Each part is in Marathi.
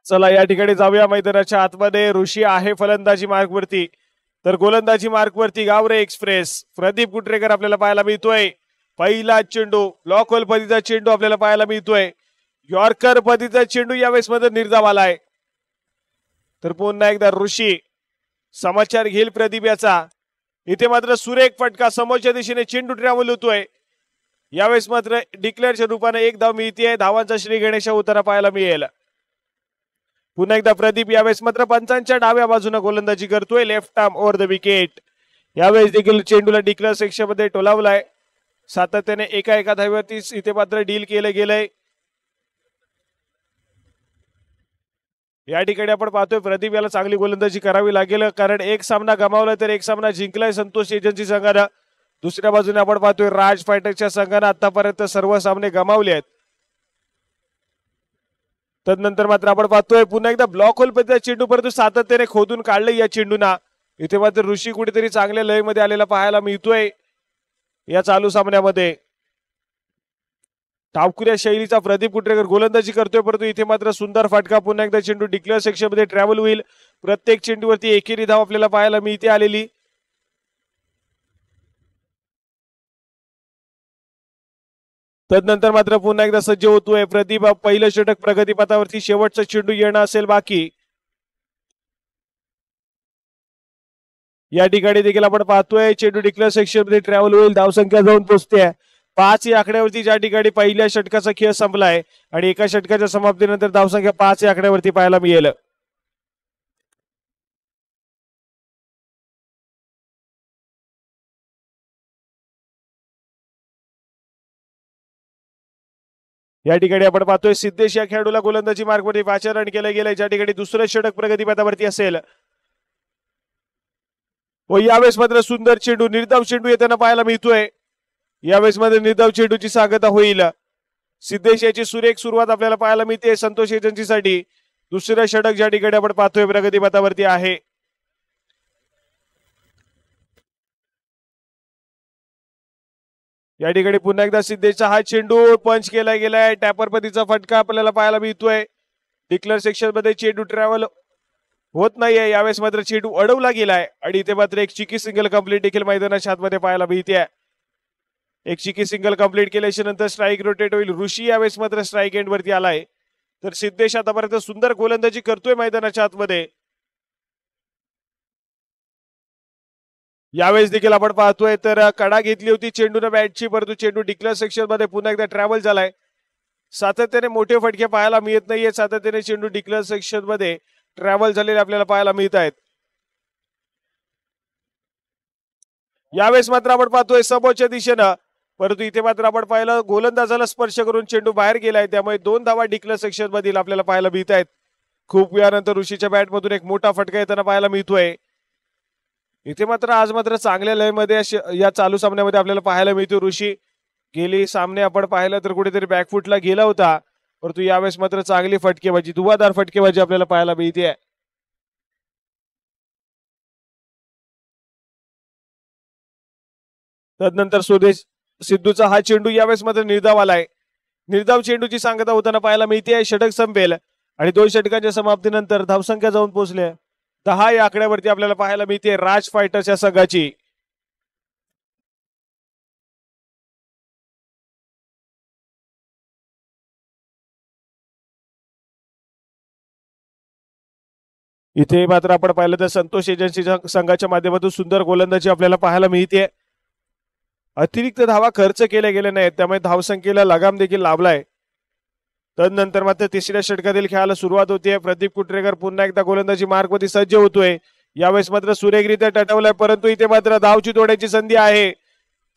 चला या ठिकाणी जाऊया मैदानाच्या आतमध्ये. ऋषी आहे फलंदाजी मार्कवरती, तर गोलंदाजी मार्कवरती गावरे एक्सप्रेस प्रदीप कुटरेकर आपल्याला पाहायला मिळतोय. पहिला चेंडू ब्लॉक होल पद्धतीचा चेंडू आपल्याला पाहायला मिळतोय. यॉर्कर पद्धतीचा चेंडू यावेळेस मध्ये निर्धाव आलाय. तर पुन्हा एकदा ऋषी समाचार घेईल प्रदीप याचा. इथे मात्र सुरेख फटका समोरच्या दिशेने चेंडू ट्रॅव्हल होतोय. यावेळेस मात्र डिक्लेअरच्या रूपाने एक धाव मिळतीये. धावांचा श्री गणेश उतारा पाहायला मिळेल. पुन्हा एकदा प्रदीप यावेळेस मात्र पंचांच्या डाव्या बाजूने गोलंदाजी करतोय. Left arm over the wicket. यावेळेस देखील चेंडूला डिक्लेअर सेक्शन मध्ये टोलावलाय. सातत्याने एका धावेवरती इथे मात्र डील केलं गेलंय. या ठिकाणी आपण पाहतोय प्रदीप याला चांगली गोलंदाजी करावी लागेल, कारण एक सामना गमावलाय तर एक सामना जिंकलाय संतोष एजन्सी संघानं. दुसऱ्या बाजूने आपण पाहतोय राज फायटरच्या संघानं आतापर्यंत सर्व सामने गमावले आहेत. तदनंतर मात्र आपण पाहतोय पुन्हा एकदा ब्लॉक होल पद्धतीचा चेंडू, परंतु सातत्याने खोदून काढलंय या चेंडूना. इथे मात्र ऋषी कुठेतरी चांगल्या लयमध्ये आलेला पाहायला मिळतोय या चालू सामन्यामध्ये. टावकुऱ्या शैलीचा प्रदीप कुटरेकर गोलंदाजी करतोय, परंतु इथे मात्र सुंदर फटका. पुन्हा एकदा चेंडू डिक्लेअर सेक्शन मध्ये ट्रॅव्हल होईल. प्रत्येक चेंडूवरती एकेरी धाव आपल्याला पाहायला मिळते आलेली. तदनंतर मात्र पुन्हा एकदा सज्ज होतोय प्रदीप. पहिलं षटक प्रगतीपथावरती, शेवटचा चेंडू येणं असेल बाकी. या ठिकाणी देखील आपण पाहतोय चेंडू डिक्लेअर सेक्शन मध्ये ट्रॅव्हल होईल. धावसंख्या जाऊन पोहोचते 5 या आकड्यावरती, ज्या ठिकाणी पहिल्या षटकाचा खेळ संपलाय आणि एका षटकाच्या समाप्तीनंतर धावसंख्या 5 या आकड्यावरती पाहायला मिळेल. या ठिकाणी आपण पाहतोय सिद्धेश या खेळाडूला गोलंदाजी मार्कवरती पाचारण केलं गेलंय, ज्या ठिकाणी दुसरं षटक प्रगतीपथावरती असेल. व यावेळेस मात्र सुंदर चेंडू, निर्धाव चेंडू येताना पाहायला मिळतोय. यावेळेस मध्ये निर्धाव चेंडूची सांगता होईल. सिद्धेश याची सुरेख सुरुवात आपल्याला पाहायला मिळते संतोष एजन्सीसाठी. दुसरं षटक ज्या ठिकाणी आपण पाहतोय प्रगतीपथावरती आहे. या ठिकाणी पुन्हा एकदा सिद्धेशचा हा चेंडू पंच केला गेलाय. टॅपर पद्धतीचा फटका आपल्याला पाहायला मिळतोय. डिक्लेअर सेक्शन मध्ये चेंडू ट्रॅव्हल होत नाहीये. यावेळेस मात्र चेंडू अडवला गेलाय आणि इथे मात्र एक चिकी सिंगल कंप्लीट देखील मैदानाच्या आतमध्ये पाहायला मिळते. एक चिकी सिंगल कंप्लीट केल्याच्या नंतर स्ट्राईक रोटेट होईल. ऋषी यावेळेस मात्र स्ट्राईक एंड वरती आलाय. तर सिद्धेश आतापर्यंत सुंदर गोलंदाजी करतोय मैदानाच्या आतमध्ये. यावेळेस देखील आपण पाहतोय तर कडा घेतली होती चेंडूने बॅटची, परंतु चेंडू डिक्लेअर सेक्शन मध्ये पुन्हा एकदा ट्रॅव्हल झालाय. सातत्याने मोठे फटके पाहायला मिळत नाहीये. सातत्याने चेंडू डिक्लेअर सेक्शन मध्ये ट्रॅव्हल झालेले आपल्याला पाहायला मिळत आहेत. यावेळेस मात्र आपण पाहतोय समोरच्या दिशेनं, परंतु इथे मात्र आपण पाहिलं गोलंदाजाला स्पर्श करून चेंडू बाहेर गेलाय. त्यामुळे 2 धावा डिक्लेअर सेक्शन मधील आपल्याला पाहायला मिळत आहेत. खूप वेळानंतर ऋषीच्या बॅटमधून एक मोठा फटका येताना पाहायला मिळतोय. इथे मात्र आज मात्र चांगल्या लयमध्ये या चालू सामन्यामध्ये आपल्याला पाहायला मिळतो. ऋषी गेली सामने आपण पाहिलं तर कुठेतरी बॅकफुटला गेला होता, परंतु यावेळेस मात्र चांगली फटकेबाजी, धुवाधार फटकेबाजी आपल्याला पाहायला मिळते. तदनंतर स्वदेश सिद्धूचा हा चेंडू यावेळेस मात्र निर्धाव आलाय. निर्धाव चेंडूची सांगता होताना पाहायला मिळते. षटक संपेल आणि 2 षटकांच्या समाप्तीनंतर धावसंख्या जाऊन पोहोचले 10 या आकड्यावरती आपल्याला पाहायला मिळते राज फायटर्सच्या संघाची. इथे मात्र आपण पाहिलं तर संतोष एजन्सी संघाच्या माध्यमातून सुंदर गोलंदाजी आपल्याला पाहायला मिळते. अतिरिक्त धावा खर्च केल्या गेल्या नाहीत, त्यामुळे धावसंख्येला लगाम देखील लाभलाय. तदनंतर मात्र तिसऱ्या षटकातील खेळाला सुरुवात होतीये. प्रदीप कुटरेकर पुन्हा एकदा गोलंदाजी मार्कवरती सज्ज होतोय. यावेळेस मात्र सुरेखरित्या टटवलाय, परंतु इथे मात्र धावची तोडण्याची संधी आहे.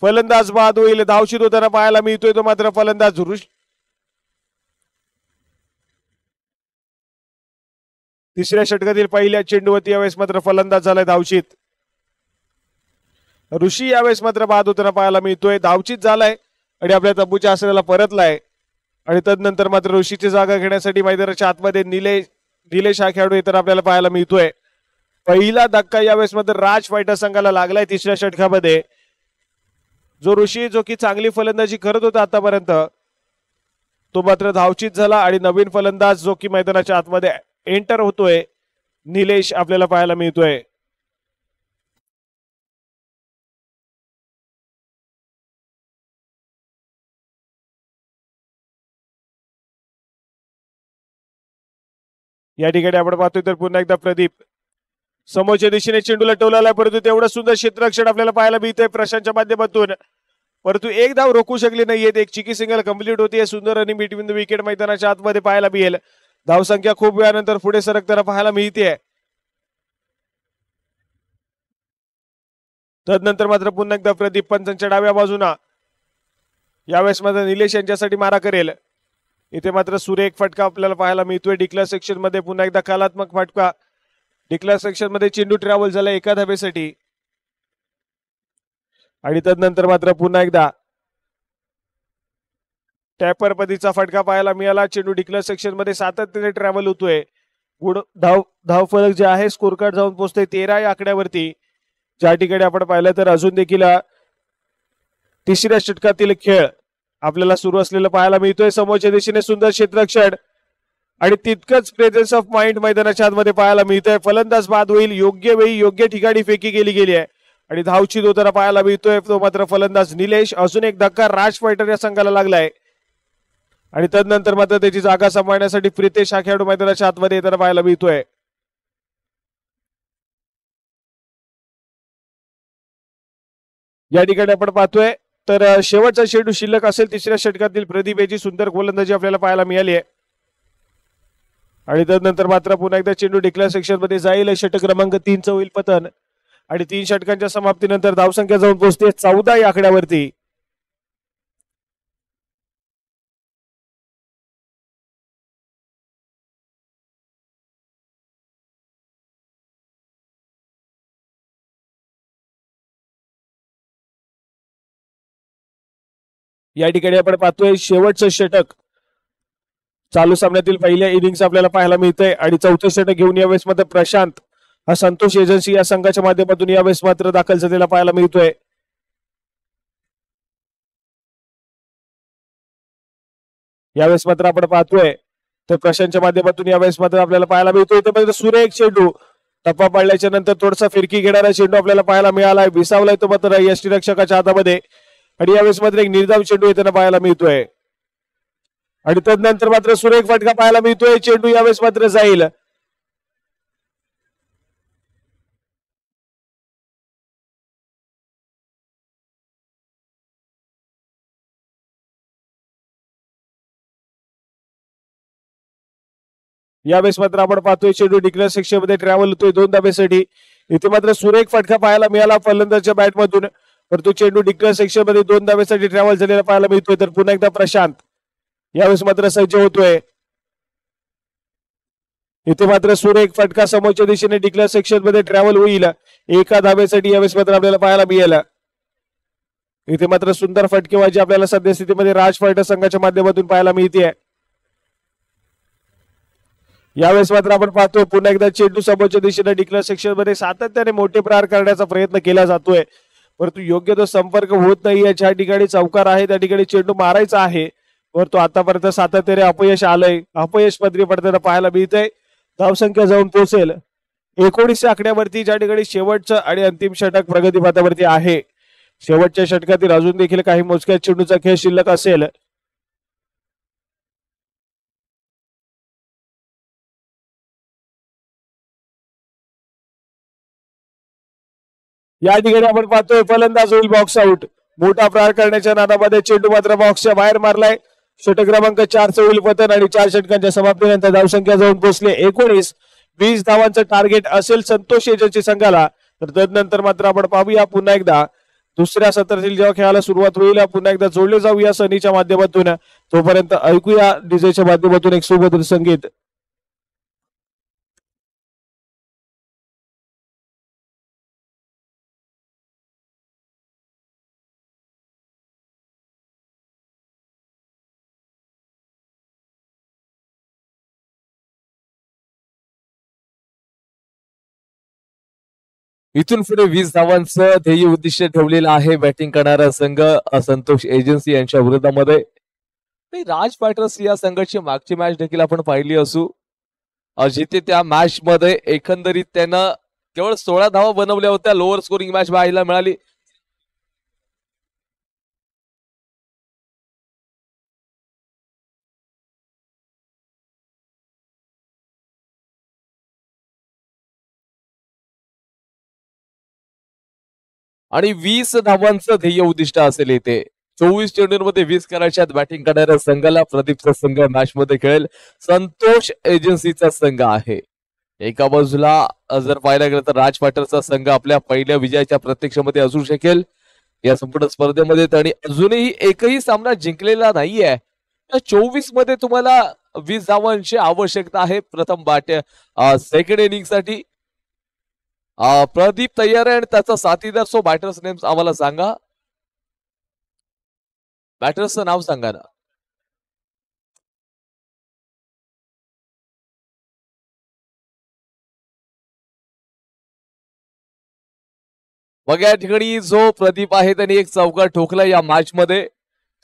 फलंदाज बाद होईल. धावची होताना पाहायला मिळतोय तो मात्र फलंदाज तिसऱ्या षटकातील पहिल्या चेंडूवरती यावेळेस मात्र फलंदाज झालाय धावशीत. ऋषी यावेळेस मात्र बाद होताना पाहायला मिळतोय. धावचीत झालाय आणि आपल्या तंबूच्या आसनाला परतलाय. आणि तदनंतर मात्र ऋषीची जागा घेण्यासाठी मैदानाच्या आतमध्ये निलेश हा खेळाडू येताना आपल्याला पाहायला मिळतोय. पहिला धक्का यावेळेस मात्र राज फायटर संघाला लागलाय तिसऱ्या षटकामध्ये. जो ऋषी जो की चांगली फलंदाजी करत होता आतापर्यंत, तो मात्र धावचीत झाला आणि नवीन फलंदाज जो की मैदानाच्या आतमध्ये एंटर होतोय निलेश आपल्याला पाहायला मिळतोय. या ठिकाणी आपण पाहतोय तर पुन्हा एकदा प्रदीप समोरच्या दिशेने चेंडूला टोलाला, परंतु तेवढं सुंदर क्षेत्ररक्षण आपल्याला पाहायला मिळतंय प्रशांतच्या माध्यमातून, परंतु एक धाव रोखू शकली नाहीयेत. एक चिकी सिंगल कंप्लीट होतीये. सुंदर रनिंग बिटवीन द विकेट मैदानाच्या आतमध्ये पाहायला मिळेल. धावसंख्या खूप वेळानंतर पुढे सरकताना पाहायला मिळते. तदनंतर मात्र पुन्हा एकदा प्रदीप पंचांच्या डाव्या बाजूना, यावेळेस मात्र निलेश यांच्यासाठी मारा करेल. इथे मात्र सुरेख फटका आपल्याला पाहायला मिळतोय डिक्लेअर सेक्शन मध्ये. पुन्हा एकदा कलात्मक फटका. डिक्लेअर सेक्शन मध्ये चेंडू ट्रॅव्हल झाला एका धाब्यासाठी, आणि तदनंतर मात्र पुन्हा एकदा टॅपर पद्धतीचा फटका पाहायला मिळाला. चेंडू डिक्लेअर सेक्शन मध्ये सातत्याने ट्रॅव्हल होतोय. गुड धाव फलक जे आहे स्कोर कार्ड जाऊन पोहोचतोय 13 या आकड्यावरती. ज्या ठिकाणी आपण पाहिलं तर अजून देखील तिसऱ्या षटकातील खेळ आपल्याला सुरू असलेलं पाहायला मिळतोय. समोरच्या दिशेने सुंदर क्षेत्ररक्षण आणि तितकंच प्रेझेन्स ऑफ माइंड मैदानाच्या आतमध्ये पाहायला मिळतोय. फलंदाज बाद होईल. योग्य वेळी योग्य ठिकाणी फेकी गेली आहे आणि धावची दोतारा पाहायला मिळतोय. तो मात्र फलंदाज निलेश. अजून एक धक्का राज फायटर या संघाला लागलाय आणि तदनंतर मात्र त्याची जागा सांभाळण्यासाठी प्रितेश हा खेळाडू मैदानाच्या आतमध्ये येताना पाहायला मिळतोय. या ठिकाणी आपण पाहतोय तर शेवटचा चेंडू शिल्लक असेल तिसऱ्या षटकातील प्रदीप याची सुंदर गोलंदाजी आपल्याला पाहायला मिळाली आहे. आणि तदनंतर मात्र पुन्हा एकदा चेंडू डिक्लेअर सेक्शन मध्ये जाईल. षटक क्रमांक 3 होईल पतन आणि 3 षटकांच्या समाप्तीनंतर धावसंख्या जाऊन पोहोचते 14 या आकड्यावरती. या ठिकाणी आपण पाहतोय शेवटचं षटक चालू सामन्यातील पहिल्या इनिंग्स आपल्याला पाहायला मिळतंय आणि चौथं षटक घेऊन यावेळेस मात्र प्रशांत हा संतोष एजन्सी या संघाच्या माध्यमातून यावेळेस मात्र दाखल झालेला पाहायला मिळतोय. यावेळेस मात्र आपण पाहतोय तर प्रशांतच्या माध्यमातून यावेळेस मात्र आपल्याला पाहायला मिळतोय. तर मात्र सुरेख चेंडू टप्पा पाडल्याच्या नंतर थोडासा फिरकी घेणारा चेंडू आपल्याला पाहायला मिळालाय. विसावलाय तो मात्र यष्टीरक्षकाच्या हातामध्ये आणि यावेळेस मात्र एक निर्धाव चेंडू येताना पाहायला मिळतोय आणि तदनंतर मात्र सुरेख फटका पाहायला मिळतोय. चेंडू यावेळेस मात्र जाईल. यावेळेस मात्र आपण पाहतोय चेंडू डिक्लेअर सेक्शन मध्ये ट्रॅव्हल होतोय 2 धाब्यासाठी. इथे मात्र सुरेख फटका पाहायला मिळाला फलंदाजच्या बॅटमधून, परंतु चेंडू डिक्लेअर सेक्शन मध्ये 2 धाब्यासाठी ट्रॅव्हल झालेला पाहायला मिळतोय. तर पुन्हा एकदा प्रशांत यावेळेस मात्र सज्ज होतोय. इथे मात्र सुरेख फटका समोरच्या दिशेने डिक्लेअर सेक्शन मध्ये ट्रॅव्हल होईल एका धाब्यासाठी. यावेळेस मात्र आपल्याला पाहायला मिळेल. इथे मात्र सुंदर फटकेबाजी आपल्याला सद्यस्थितीमध्ये राज फायटर संघाच्या माध्यमातून पाहायला मिळते. यावेळेस मात्र आपण पाहतोय पुन्हा एकदा चेंडू समोरच्या दिशेने डिक्लेअर सेक्शन मध्ये सातत्याने मोठे प्रहार करण्याचा प्रयत्न केला जातोय, परंतु योग्य तो संपर्क होत नाहीये. ज्या ठिकाणी चौकार आहे त्या ठिकाणी चेंडू मारायचा आहे, परंतु आतापर्यंत सातत्याने अपयश आलंय. अपयश पदरी पडताना पाहायला मिळतंय. धावसंख्या जाऊन पोहोचेल 19 आकड्यावरती, ज्या ठिकाणी शेवटचं आणि अंतिम षटक प्रगतीपथावरती आहे. शेवटच्या षटकातील अजून देखील काही मोजक्या चेंडूचा खेळ शिल्लक असेल. या ठिकाणी आपण पाहतोय फलंदाज होईल बॉक्स आउट. मोठा प्रहार करण्याच्या नादामध्ये चेंडू मात्र बॉक्सच्या बाहेर मारलाय. षटक क्रमांक 4 होईल पतन आणि 4 षटकांच्या समाप्तीनंतर धावसंख्या जाऊन पोहोचले 19. 20 धावांचं टार्गेट असेल संतोष एजन्सी संघाला. तर तदनंतर मात्र आपण पाहूया पुन्हा एकदा दुसऱ्या सत्रातील जेव्हा खेळाला सुरुवात होईल पुन्हा एकदा जोडले जाऊया सनीच्या माध्यमातून. तोपर्यंत ऐकूया डीजेच्या माध्यमातून एक सुमधुर संगीत. इथून पुढे 20 धावांचं ध्येय उद्दिष्ट ठेवलेलं आहे बॅटिंग करणारा संघ संतोष एजन्सी यांच्या विरोधामध्ये. राज फायटर्स या संघाची मागची मॅच देखील आपण पाहिली असू. जिथे त्या मॅच मध्ये एकंदरीत त्यानं केवळ 16 धावा बनवल्या होत्या. लोअर स्कोरिंग मॅच पाहायला मिळाली. आणि 20 धावांचं ध्येय उद्दिष्ट असेल इथे. 24 चेंडूंमध्ये 20 करायच्यात बॅटिंग करणाऱ्या संघाला. प्रदीपचा संघ मॅच मध्ये खेळेल. संतोष एजन्सीचा संघ आहे. एका बाजूला जर पाहायला गेलं तर राज फायटरचा संघ आपल्या पहिल्या विजयाच्या प्रतीक्षेमध्ये असू शकेल या संपूर्ण स्पर्धेमध्ये. आणि अजूनही एकही सामना जिंकलेला नाहीये. 24 मध्ये तुम्हाला 20 धावांची आवश्यकता आहे प्रथम सेकंड इनिंग साठी. प्रदीप तयार आहे आणि त्याचा साथीदार. सो बॅटर्स नेम्स आम्हाला सांगा. बॅटर्सचं नाव सांगा ना. मग या ठिकाणी जो प्रदीप आहे त्यांनी एक चौकार ठोकला या मॅच मध्ये.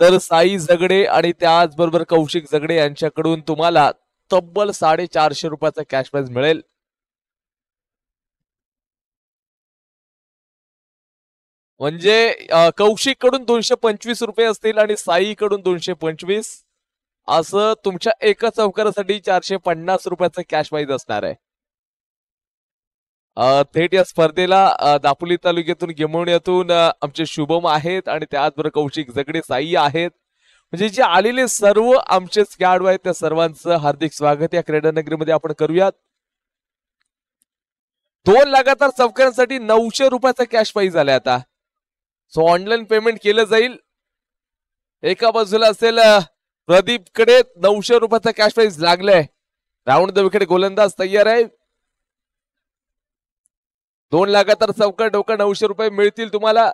तर साई जगडे आणि त्याचबरोबर कौशिक जगडे यांच्याकडून तुम्हाला तब्बल 450 रुपयाचा कॅश प्राइज मिळेल. म्हणजे कौशिक कडून 225 रुपये असतील आणि साई कडून 225. असं तुमच्या एका चौकारासाठी 450 रुपयाचं कॅश प्राइज असणार आहे. थेट या स्पर्धेला दापोली तालुक्यातून गिमवण्यातून आमचे शुभम आहेत आणि त्याचबरोबर कौशिक जगडे साई आहेत. म्हणजे जे आलेले सर्व आमचे खेळाडू आहेत त्या सर्वांचं हार्दिक स्वागत या क्रीडा नगरीमध्ये आपण करूयात. 2 लगातार चौकारांसाठी 900 रुपयाचा कॅश प्राइज आलाय आता. सो ऑनलाईन पेमेंट केलं जाईल. एका बाजूला असेल प्रदीप कडे 900 रुपयाचा कॅश प्राइज लागलाय. राऊंड द विकेट गोलंदाज तयार आहे. 2 लगातार चौकार डोका 900 रुपये मिळतील तुम्हाला.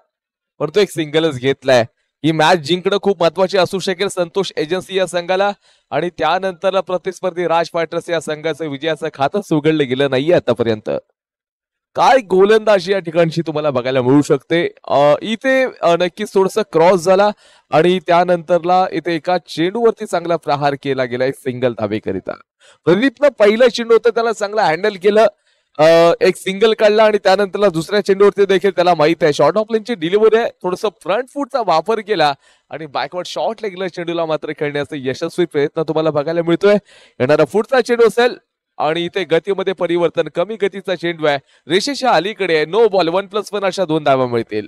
परंतु एक सिंगलच घेतलाय. ही मॅच जिंकणं खूप महत्वाची असू शकेल संतोष एजन्सी या संघाला. आणि त्यानंतर प्रतिस्पर्धी राज फायटर्स या संघाचं विजयाचं खातच उघडलं गेलं नाहीये आतापर्यंत. काय गोलंदाजी या ठिकाणची तुम्हाला बघायला मिळू शकते. इथे नक्कीच थोडस क्रॉस झाला आणि त्यानंतरला इथे एका चेंडूवरती चांगला प्रहार केला गेला एक सिंगल धावेकरिता. प्रदीपनं पहिलं चेंडू होतं त्याला चांगलं हँडल केलं. एक सिंगल काढला आणि त्यानंतरला दुसऱ्या चेंडूवरती देखील त्याला माहित आहे शॉर्ट ऑफ लेनची डिलिव्हरी आहे. थोडस फ्रंट फूटचा वापर केला आणि बॅकवर्ड शॉर्ट लेगला चेंडूला मात्र खेळण्याचा यशस्वी प्रयत्न तुम्हाला बघायला मिळतोय. येणारा पुढचा चेंडू असेल आणि इथे गतीमध्ये परिवर्तन. कमी गतीचा चेंडू आहे. रेषेच्या अलीकडे नो बॉल 1+1 अशा 2 धावा मिळतील.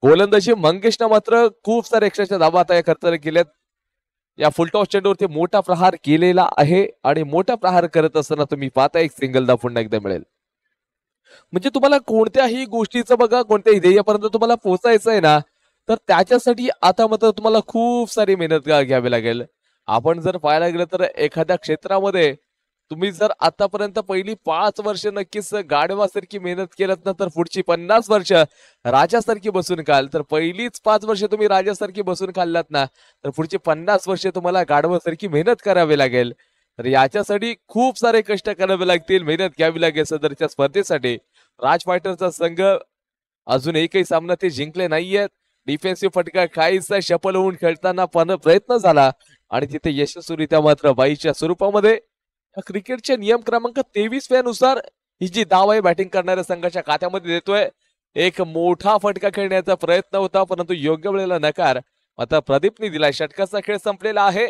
गोलंदाजी मंगेशनं मात्र खूप सारे एक्स्ट्राच्या धावा आता या खर्चाने केल्यात. या फुलटॉस चेंडूवरती मोठा प्रहार केलेला आहे आणि मोठा प्रहार करत असताना तुम्ही पाहता एक सिंगल धाव पुन्हा एकदा मिळेल. म्हणजे तुम्हाला कोणत्याही गोष्टीचं बघा कोणत्याही ध्येयापर्यंत तुम्हाला पोहोचायचं आहे ना तर त्याच्यासाठी आता मात्र तुम्हाला खूप सारी मेहनत घ्यावी लागेल. आपण जर पाहायला गेलं तर एखाद्या क्षेत्रामध्ये तुम्ही जर आतापर्यंत पहिली 5 वर्ष नक्कीच गाढवासारखी मेहनत केलं ना तर पुढची 50 वर्ष राजासारखी बसून खाल. तर पहिलीच 5 वर्ष तुम्ही राजासारखी बसून खाल्लात ना तर पुढची 50 वर्ष तुम्हाला गाढवासारखी मेहनत करावी लागेल. तर याच्यासाठी खूप सारे कष्ट करावे लागतील. मेहनत घ्यावी लागेल सदरच्या स्पर्धेसाठी. राज फायटरचा संघ अजून एकही सामना ते जिंकले नाहीयेत. डिफेन्सिव्ह फटका काहीसा सफल होऊन खेळताना प्रयत्न झाला आणि तिथे यशस्वीरित्या मात्र बाईच्या स्वरूपामध्ये क्रिकेटचे नियम क्रमांक 23 नुसार ही जी धाव आहे बॅटिंग करणाऱ्या संघाच्या खात्यामध्ये देतोय. एक मोठा फटका खेळण्याचा प्रयत्न होता परंतु योग्य वेळेला नकार आता प्रदीपने दिलाय. षटकाचा खेळ संपलेला आहे.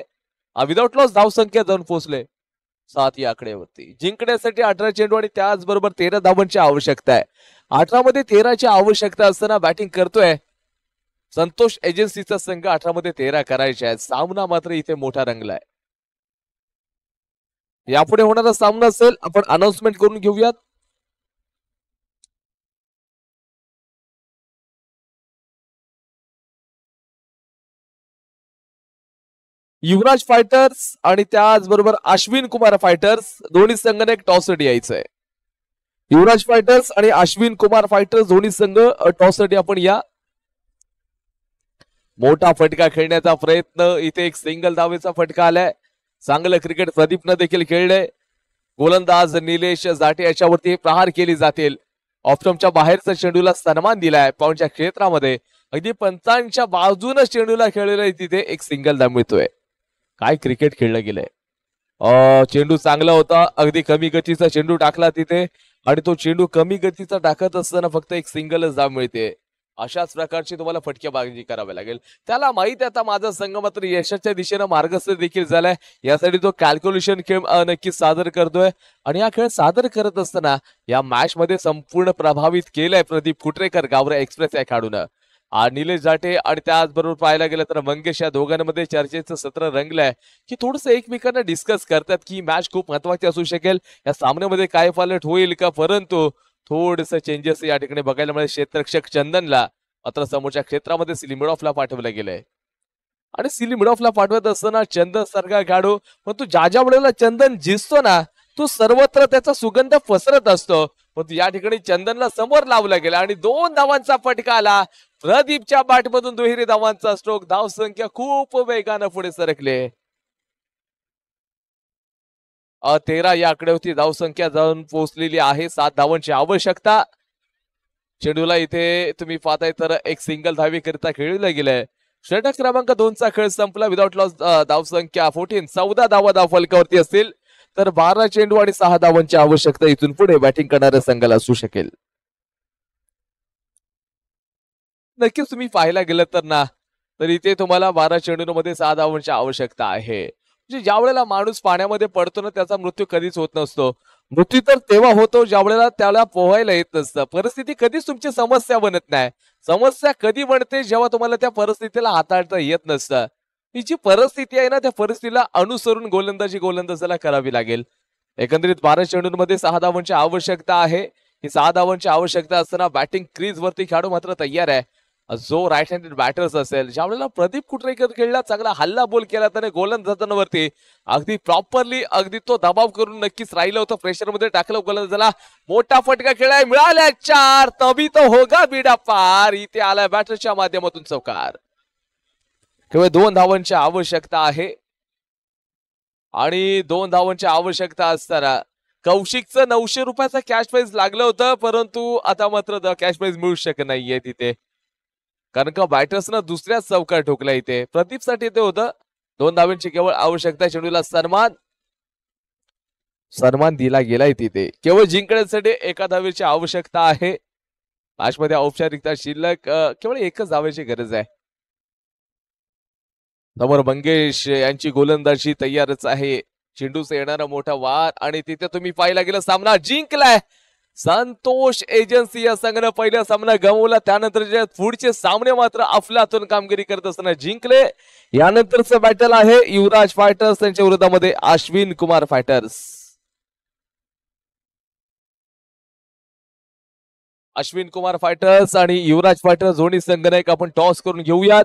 विदाउट लॉस धाव संख्या जाऊन पोहोचले 7 या आकड्यावरती. जिंकण्यासाठी 18 चेंडू आणि त्याचबरोबर 13 धावांची आवश्यकता आहे. 18 मध्ये 13ची आवश्यकता असताना बॅटिंग करतोय संतोष एजन्सीचा संघ. 18 मध्ये 13 करायचे आहेत. सामना मात्र इथे मोठा रंगलाय. यापुढे होणारा सामना असेल आपण अनाउन्समेंट करून घेऊयात. युवराज फायटर्स आणि त्याचबरोबर अश्विन कुमार फायटर्स दोन्ही संघाने एक टॉससाठी यायचंय. युवराज फायटर्स आणि अश्विन कुमार फायटर्स दोन्ही संघ टॉससाठी आपण या. मोठा फटका खेळण्याचा प्रयत्न. इथे एक सिंगल धावेचा फटका आलाय. चांगलं क्रिकेट प्रदीपनं देखील खेळलंय. गोलंदाज निलेश जाटे याच्यावरती प्रहार केली जातील. ऑप्शनच्या बाहेरचा चेंडूला सन्मान दिलाय. पाऊंडच्या क्षेत्रामध्ये अगदी पंचांच्या बाजूने चेंडूला खेळलेला तिथे एक सिंगल धाव मिळतोय. काय क्रिकेट खेळलं गेलंय. चेंडू चांगला होता, अगदी कमी गतीचा चेंडू टाकला तिथे आणि तो चेंडू कमी गतीचा टाकत असताना फक्त एक सिंगलच धाव मिळते. अशाच प्रकारची तुम्हाला फटकेबाजी करावी लागेल. त्याला माहित आहे आता माझा संघ मात्र यशाच्या दिशेनं मार्गस्थ देखील झालाय. यासाठी तो कॅल्क्युलेशन खेळ नक्कीच सादर करतोय आणि हा खेळ सादर करत असताना या मॅच मध्ये संपूर्ण प्रभावित केलंय प्रदीप कुटरेकर गावरे एक्सप्रेस या खेळाडून. निलेश जाटे आणि त्याचबरोबर पाहायला गेलं तर मंगेश या दोघांमध्ये चर्चेचं सत्र रंगलंय की थोडंसं एकमेकांना डिस्कस करतात की मॅच खूप महत्वाची असू शकेल, या सामन्यामध्ये काय फॉलट होईल का, परंतु थोडस चेंजेस या ठिकाणी बघायला मिळेल. क्षेत्ररक्षक चंदनला मात्र समोरच्या क्षेत्रामध्ये सिली ऑफला पाठवलं गेलंय आणि सिली ऑफला पाठवत असताना चंदन सारखा खेळाडू, पण तू ज्या वेळेला चंदन झिजतो ना, तो सर्वत्र त्याचा सुगंध पसरत असतो. पण या ठिकाणी चंदनला समोर लावला गेला आणि 2 धावांचा फटका आला. प्रदीपच्या बॅटमधून दुहेरी धावांचा स्ट्रोक. धाव संख्या खूप वेगानं पुढे सरकले. 13 या आकड्यावरती धाव संख्या जाऊन पोहोचलेली आहे. 7 धावांची आवश्यकता. चेंडूला इथे तुम्ही पाहताय तर एक सिंगल धावी करिता खेळला गेलाय. षटक क्रमांक 2चा खेळ संपला. विदाउट लॉस धाव संख्या 14. 14 धावा धाव फलकावरती असतील तर 12 चेंडू आणि 6 धावांची आवश्यकता इथून पुढे बॅटिंग करणाऱ्या संघाला असू शकेल. नक्कीच तुम्ही पाहायला गेलं तर ना, तर इथे तुम्हाला 12 चेंडूंमध्ये 6 धावांची आवश्यकता आहे. म्हणजे ज्या वेळेला माणूस पाण्यामध्ये पडतो ना, त्याचा मृत्यू कधीच होत नसतो. मृत्यू तर तेव्हा होतो ज्या वेळेला त्याला पोहायला येत नसतं. परिस्थिती कधीच तुमची समस्या बनत नाही. समस्या कधी बनते जेव्हा तुम्हाला त्या परिस्थितीला हाताळता येत नसतं. ही जी परिस्थिती आहे ना, त्या परिस्थितीला अनुसरून गोलंदाजाला करावी लागेल. एकंदरीत 12 चेंडूंमध्ये 6 धावांची आवश्यकता आहे. ही 6 धावांची आवश्यकता असताना बॅटिंग क्रीज वरती खेळाडू मात्र तयार आहे. जो राईट हँडेड बॅटर्स असेल, ज्यावेळेला प्रदीप कुटरेकर खेळला, चांगला हल्ला बोल केला त्याने गोलंदाजांवरती, अगदी प्रॉपरली अगदी तो दबाव करून नक्कीच राहिलं होतं. प्रेशर मध्ये टाकलं गोलंदाजाला. मोठा फटका खेळाय, मिळाल्या 4. तभी तो होगा बीडा पार. इथे आलाय बॅटरच्या माध्यमातून चौकार. केवळ 2 धावांची आवश्यकता आहे आणि 2 धावांची आवश्यकता असताना कौशिकचं 900 रुपयाचा कॅश प्राइज लागलं होतं, परंतु आता मात्र कॅश प्राइज मिळू शकत नाहीये तिथे, कारण का बॅटर्सनं दुसऱ्याच चौकार ठोकला. इथे प्रदीपसाठी ते होतं. 2 धावांची केवळ आवश्यकता. चेंडूला सन्मान दिला गेलाय तिथे. केवळ जिंकण्यासाठी 1 धावेची आवश्यकता आहे. मॅच मध्ये औपचारिकता शिल्लक केवळ 1च धावेची गरज आहे. समोर मंगेश यांची गोलंदाजी तयारच आहे. चेंडूचा येणारा मोठा वार आणि तिथे तुम्ही पाहायला गेलं सामना जिंकलाय संतोष एजन्सी या संघाने. पहिला सामना गमावला, त्यानंतर पुढचे सामने मात्र अफलातून कामगिरी करत असताना जिंकले. यानंतरचं बॅटल आहे युवराज फायटर्स त्यांच्या विरोधामध्ये अश्विन कुमार फायटर्स. अश्विन कुमार फायटर्स आणि युवराज फायटर्स दोन्ही संघनायक आपण टॉस करून घेऊयात.